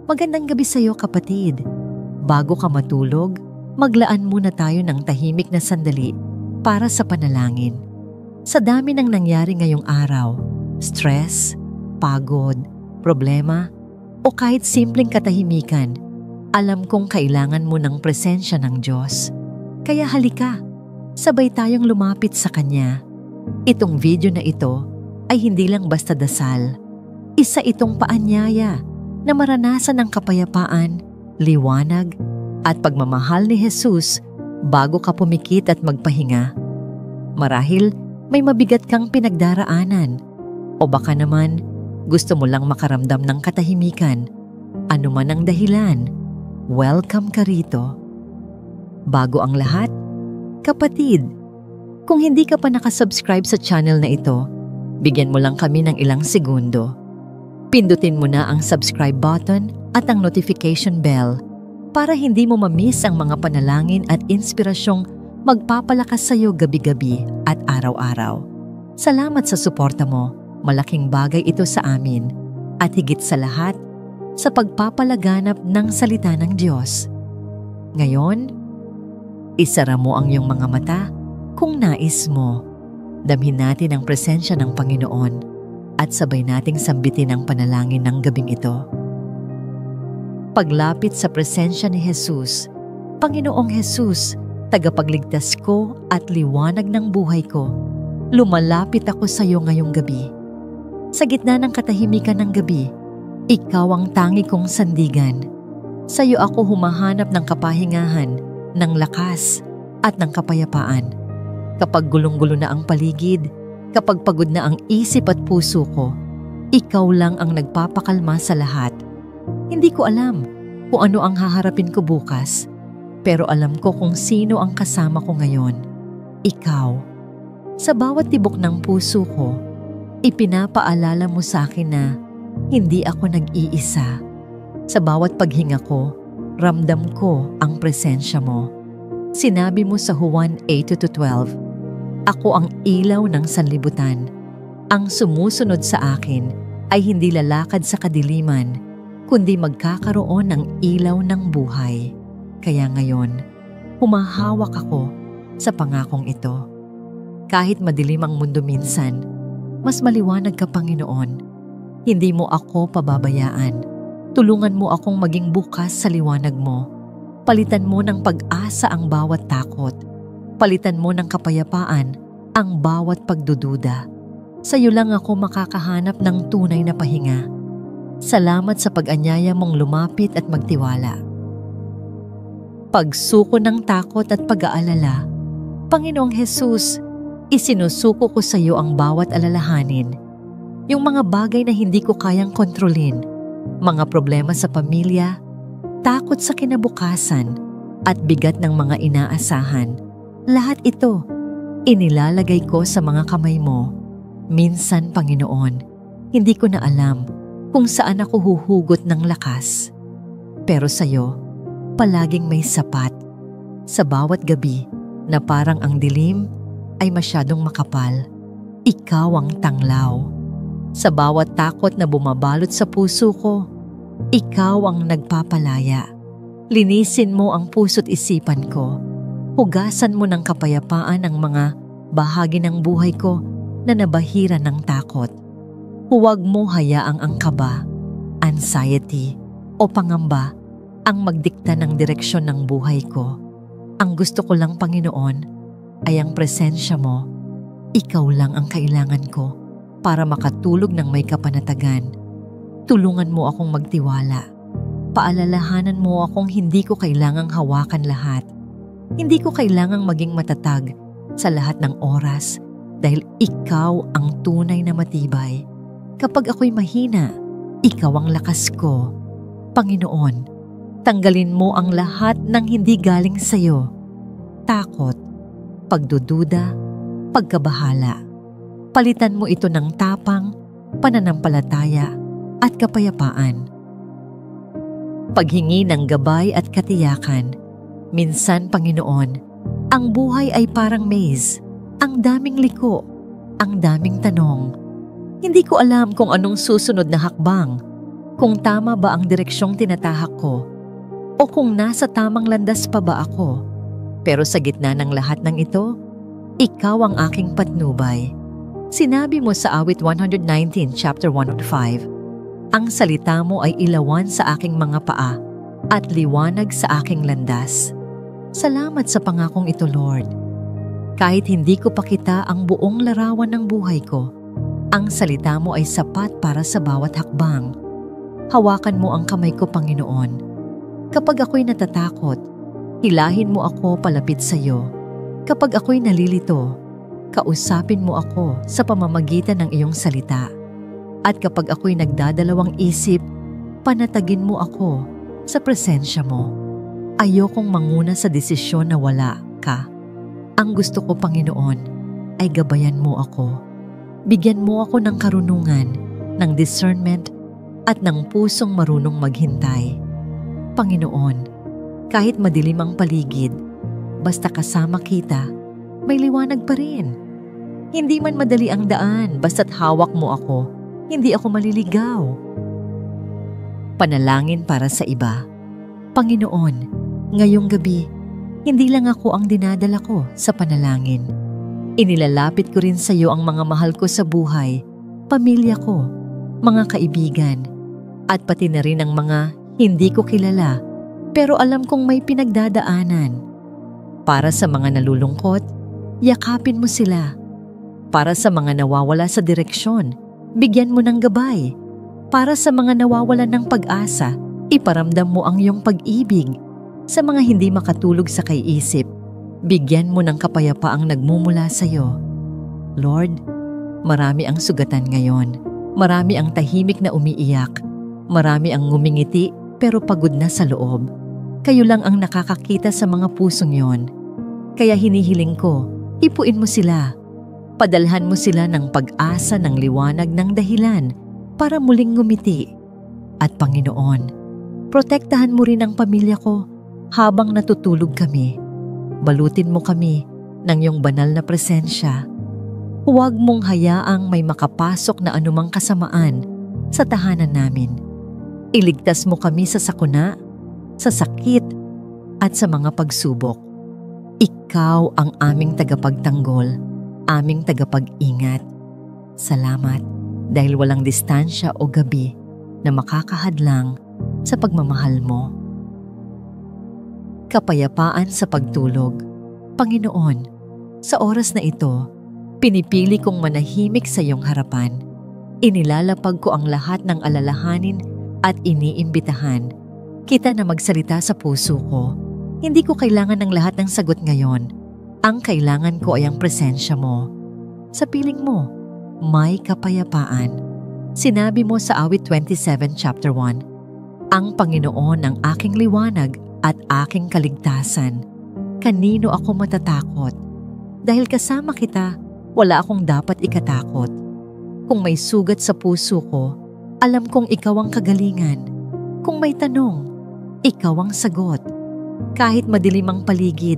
Magandang gabi sa iyo, kapatid. Bago ka matulog, maglaan muna tayo ng tahimik na sandali para sa panalangin. Sa dami ng nangyari ngayong araw, stress, pagod, problema, o kahit simpleng katahimikan, alam kong kailangan mo ng presensya ng Diyos. Kaya halika, sabay tayong lumapit sa Kanya. Itong video na ito ay hindi lang basta dasal. Isa itong paanyaya na maranasan ang kapayapaan, liwanag, at pagmamahal ni Jesus bago ka pumikit at magpahinga. Marahil may mabigat kang pinagdaraanan o baka naman gusto mo lang makaramdam ng katahimikan. Ano man ang dahilan, welcome ka rito. Bago ang lahat, kapatid, kung hindi ka pa nakasubscribe sa channel na ito, bigyan mo lang kami ng ilang segundo. Pindutin mo na ang subscribe button at ang notification bell para hindi mo ma-miss ang mga panalangin at inspirasyong magpapalakas sa iyo gabi-gabi at araw-araw. Salamat sa suporta mo. Malaking bagay ito sa amin at higit sa lahat sa pagpapalaganap ng salita ng Diyos. Ngayon, isara mo ang iyong mga mata kung nais mo. Damhin natin ang presensya ng Panginoon at sabay nating sambitin ang panalangin ng gabing ito. Paglapit sa presensya ni Jesus, Panginoong Jesus, tagapagligtas ko at liwanag ng buhay ko, lumalapit ako sa iyo ngayong gabi. Sa gitna ng katahimikan ng gabi, ikaw ang tangi kong sandigan. Sa iyo ako humahanap ng kapahingahan, ng lakas at ng kapayapaan. Kapag gulong-gulo na ang paligid, kapag pagod na ang isip at puso ko, ikaw lang ang nagpapakalma sa lahat. Hindi ko alam kung ano ang haharapin ko bukas, pero alam ko kung sino ang kasama ko ngayon. Ikaw. Sa bawat tibok ng puso ko, ipinapaalala mo sa akin na hindi ako nag-iisa. Sa bawat paghinga ko, ramdam ko ang presensya mo. Sinabi mo sa Juan 8:12, ako ang ilaw ng sanlibutan. Ang sumusunod sa akin ay hindi lalakad sa kadiliman, kundi magkakaroon ng ilaw ng buhay. Kaya ngayon, humahawak ako sa pangakong ito. Kahit madilim ang mundo minsan, mas maliwanag ka, Panginoon. Hindi mo ako pababayaan. Tulungan mo akong maging bukas sa liwanag mo. Palitan mo ng pag-asa ang bawat takot. Palitan mo ng kapayapaan ang bawat pagdududa. Sa iyo lang ako makakahanap ng tunay na pahinga. Salamat sa pag-anyaya mong lumapit at magtiwala. Pagsuko ng takot at pag-aalala, Panginoong Jesus, isinusuko ko sa iyo ang bawat alalahanin. Yung mga bagay na hindi ko kayang kontrolin, mga problema sa pamilya, takot sa kinabukasan, at bigat ng mga inaasahan. Lahat ito, inilalagay ko sa mga kamay mo. Minsan, Panginoon, hindi ko na alam kung saan ako huhugot ng lakas. Pero sa iyo, palaging may sapat. Sa bawat gabi na parang ang dilim ay masyadong makapal, ikaw ang tanglaw. Sa bawat takot na bumabalot sa puso ko, ikaw ang nagpapalaya. Linisin mo ang puso't isipan ko. Hugasan mo ng kapayapaan ang mga bahagi ng buhay ko na nabahira ng takot. Huwag mo hayaang ang kaba, anxiety o pangamba ang magdikta ng direksyon ng buhay ko. Ang gusto ko lang, Panginoon, ay ang presensya mo. Ikaw lang ang kailangan ko para makatulog ng may kapanatagan. Tulungan mo akong magtiwala. Paalalahanan mo akong hindi ko kailangang hawakan lahat. Hindi ko kailangang maging matatag sa lahat ng oras dahil ikaw ang tunay na matibay. Kapag ako'y mahina, ikaw ang lakas ko. Panginoon, tanggalin mo ang lahat ng hindi galing sa iyo. Takot, pagdududa, pagkabahala. Palitan mo ito ng tapang, pananampalataya at kapayapaan. Paghingi ng gabay at katiyakan. Minsan, Panginoon, ang buhay ay parang maze. Ang daming liko, ang daming tanong. Hindi ko alam kung anong susunod na hakbang. Kung tama ba ang direksyong tinatahak ko o kung nasa tamang landas pa ba ako. Pero sa gitna ng lahat ng ito, ikaw ang aking patnubay. Sinabi mo sa awit 119, chapter 105, ang salita mo ay ilawan sa aking mga paa at liwanag sa aking landas. Salamat sa pangakong ito, Lord. Kahit hindi ko pa kita ang buong larawan ng buhay ko, ang salita mo ay sapat para sa bawat hakbang. Hawakan mo ang kamay ko, Panginoon. Kapag ako'y natatakot, hilahin mo ako palapit sa iyo. Kapag ako'y nalilito, kausapin mo ako sa pamamagitan ng iyong salita. At kapag ako'y nagdadalawang isip, panatagin mo ako sa presensya mo. Ayokong manguna sa desisyon na wala ka. Ang gusto ko, Panginoon, ay gabayan mo ako. Bigyan mo ako ng karunungan, ng discernment, at ng pusong marunong maghintay. Panginoon, kahit madilim ang paligid, basta kasama kita, may liwanag pa rin. Hindi man madali ang daan, basta't hawak mo ako, hindi ako maliligaw. Panalangin para sa iba. Panginoon, ngayong gabi, hindi lang ako ang dinadala ko sa panalangin. Inilalapit ko rin sa iyo ang mga mahal ko sa buhay, pamilya ko, mga kaibigan, at pati na rin ang mga hindi ko kilala pero alam kong may pinagdadaanan. Para sa mga nalulungkot, yakapin mo sila. Para sa mga nawawala sa direksyon, bigyan mo ng gabay. Para sa mga nawawalan ng pag-asa, iparamdam mo ang iyong pag-ibig. Sa mga hindi makatulog sa kaiisip, bigyan mo ng kapayapaang nagmumula sa iyo. Lord, marami ang sugatan ngayon. Marami ang tahimik na umiiyak. Marami ang ngumingiti pero pagod na sa loob. Kayo lang ang nakakakita sa mga pusong yon. Kaya hinihiling ko, ipuin mo sila. Padalhan mo sila ng pag-asa ng liwanag ng dahilan para muling ngumiti. At Panginoon, protektahan mo rin ang pamilya ko habang natutulog kami. Balutin mo kami ng iyong banal na presensya. Huwag mong hayaang may makapasok na anumang kasamaan sa tahanan namin. Iligtas mo kami sa sakuna, sa sakit, at sa mga pagsubok. Ikaw ang aming tagapagtanggol, aming tagapag-ingat. Salamat dahil walang distansya o gabi na makakahadlang sa pagmamahal mo. Kapayapaan sa pagtulog. Panginoon, sa oras na ito, pinipili kong manahimik sa iyong harapan. Inilalapag ko ang lahat ng alalahanin at iniimbitahan kita na magsalita sa puso ko. Hindi ko kailangan ng lahat ng sagot ngayon. Ang kailangan ko ay ang presensya mo. Sa piling mo, may kapayapaan. Sinabi mo sa awit 27 chapter 1, ang Panginoon ang aking liwanag at aking kaligtasan. Kanino ako matatakot? Dahil kasama kita, wala akong dapat ikatakot. Kung may sugat sa puso ko, alam kong ikaw ang kagalingan. Kung may tanong, ikaw ang sagot. Kahit madilim ang paligid,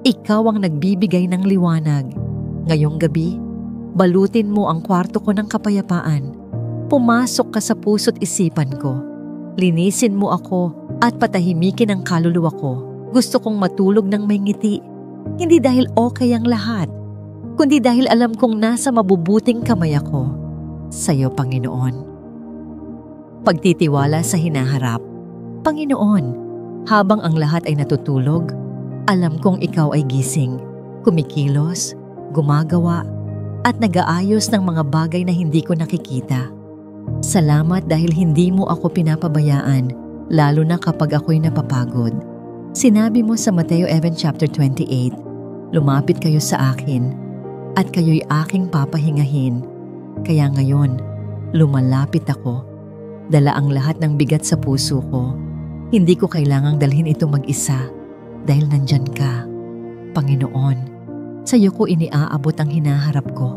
ikaw ang nagbibigay ng liwanag. Ngayong gabi, balutin mo ang kwarto ko ng kapayapaan. Pumasok ka sa puso't isipan ko. Linisin mo ako at patahimikin ang kaluluwa ko. Gusto kong matulog ng may ngiti. Hindi dahil okay ang lahat, kundi dahil alam kong nasa mabubuting kamay ako. Sa'yo, Panginoon. Pagtitiwala sa hinaharap. Panginoon, habang ang lahat ay natutulog, alam kong ikaw ay gising, kumikilos, gumagawa, at nag-aayos ng mga bagay na hindi ko nakikita. Salamat dahil hindi mo ako pinapabayaan, lalo na kapag ako'y napapagod. Sinabi mo sa Mateo 11 chapter 28, lumapit kayo sa akin, at kayo'y aking papahingahin. Kaya ngayon, lumalapit ako. Dala ang lahat ng bigat sa puso ko. Hindi ko kailangang dalhin ito mag-isa dahil nandyan ka. Panginoon, sa iyo ko iniaabot ang hinaharap ko.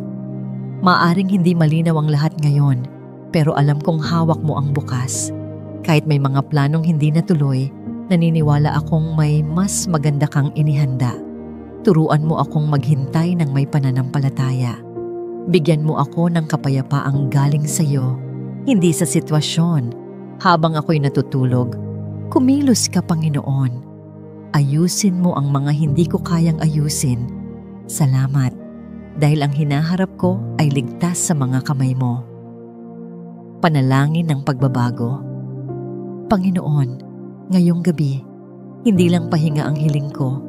Maaring hindi malinaw ang lahat ngayon, pero alam kong hawak mo ang bukas. Kahit may mga planong hindi natuloy, naniniwala akong may mas maganda kang inihanda. Turuan mo akong maghintay ng may pananampalataya. Bigyan mo ako ng kapayapaang galing sa iyo, hindi sa sitwasyon, Habang ako'y natutulog, kumilos ka, Panginoon. Ayusin mo ang mga hindi ko kayang ayusin. Salamat, dahil ang hinaharap ko ay ligtas sa mga kamay mo. Panalangin ng pagbabago. Panginoon, ngayong gabi, hindi lang pahinga ang hiling ko,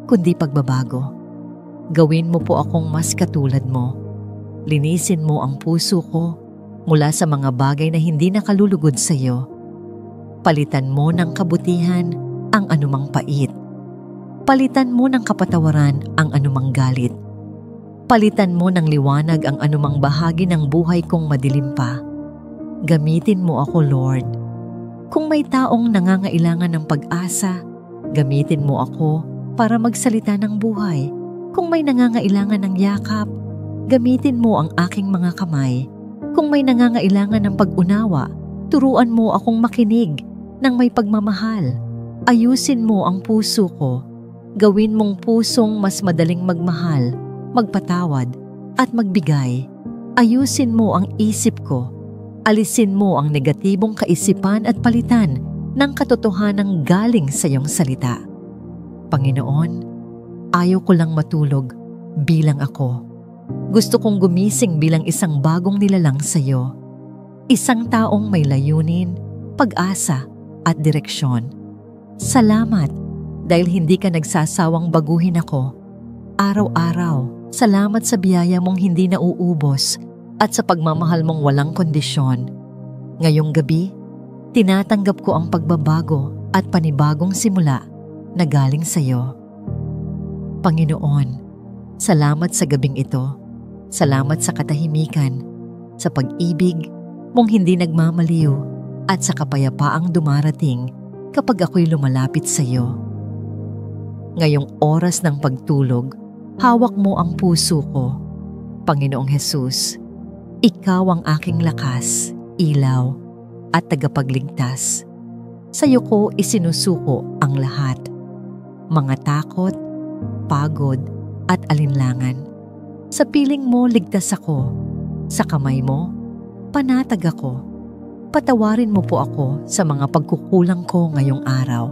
kundi pagbabago. Gawin mo po akong mas katulad mo. Linisin mo ang puso ko mula sa mga bagay na hindi nakalulugod sa iyo. Palitan mo ng kabutihan ang anumang pait. Palitan mo ng kapatawaran ang anumang galit. Palitan mo ng liwanag ang anumang bahagi ng buhay kong madilim pa. Gamitin mo ako, Lord. Kung may taong nangangailangan ng pag-asa, gamitin mo ako para magsalita ng buhay. Kung may nangangailangan ng yakap, gamitin mo ang aking mga kamay. Kung may nangangailangan ng pag-unawa, turuan mo akong makinig ng may pagmamahal. Ayusin mo ang puso ko. Gawin mong pusong mas madaling magmahal, magpatawad, at magbigay. Ayusin mo ang isip ko. Alisin mo ang negatibong kaisipan at palitan ng katotohanang galing sa iyong salita. Panginoon, ayaw ko lang matulog bilang ako. Gusto kong gumising bilang isang bagong nilalang sa iyo. Isang taong may layunin, pag-asa, at direksyon. Salamat dahil hindi ka nagsasawang baguhin ako. Araw-araw, salamat sa biyaya mong hindi nauubos at sa pagmamahal mong walang kondisyon. Ngayong gabi, tinatanggap ko ang pagbabago at panibagong simula na galing sa iyo. Panginoon, salamat sa gabing ito. Salamat sa katahimikan, sa pag-ibig mong hindi nagmamaliw at sa kapayapaang dumarating kapag ako'y lumalapit sa iyo. Ngayong oras ng pagtulog, hawak mo ang puso ko. Panginoong Hesus, ikaw ang aking lakas, ilaw, at tagapagligtas. Sa iyo ko isinusuko ang lahat. Mga takot, pagod, at alinlangan. Sa piling mo ligtas ako. Sa kamay mo, panatag ako. Patawarin mo po ako sa mga pagkukulang ko ngayong araw.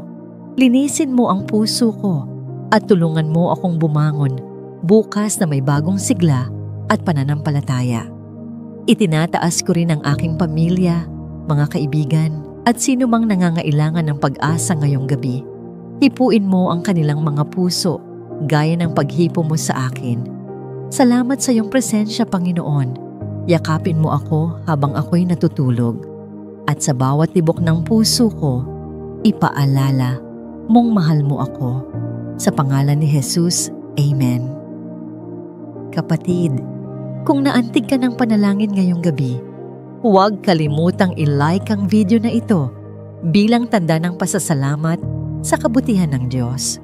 Linisin mo ang puso ko at tulungan mo akong bumangon bukas na may bagong sigla at pananampalataya. Itinataas ko rin ang aking pamilya, mga kaibigan, at sino mang nangangailangan ng pag-asa ngayong gabi. Hipuin mo ang kanilang mga puso gaya ng paghipo mo sa akin. Salamat sa iyong presensya, Panginoon. Yakapin mo ako habang ako'y natutulog. At sa bawat tibok ng puso ko, ipaalala mong mahal mo ako. Sa pangalan ni Jesus, Amen. Kapatid, kung naantig ka ng panalangin ngayong gabi, huwag kalimutang i-like ang video na ito bilang tanda ng pasasalamat sa kabutihan ng Diyos.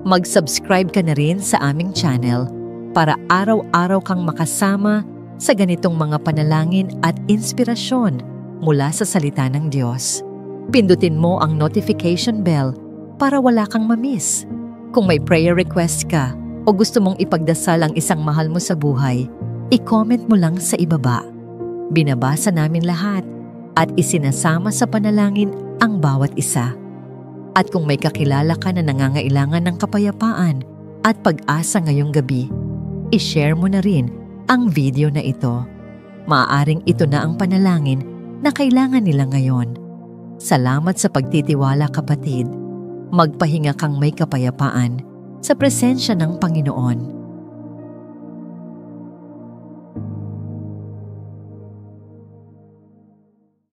Mag-subscribe ka na rin sa aming channel para araw-araw kang makasama sa ganitong mga panalangin at inspirasyon mula sa salita ng Diyos. Pindutin mo ang notification bell para wala kang ma-miss. Kung may prayer request ka o gusto mong ipagdasal ang isang mahal mo sa buhay, i-comment mo lang sa ibaba. Binabasa namin lahat at isinasama sa panalangin ang bawat isa. At kung may kakilala ka na nangangailangan ng kapayapaan at pag-asa ngayong gabi, i-share mo na rin ang video na ito. Maaaring ito na ang panalangin na kailangan nila ngayon. Salamat sa pagtitiwala, kapatid. Magpahinga kang may kapayapaan sa presensya ng Panginoon.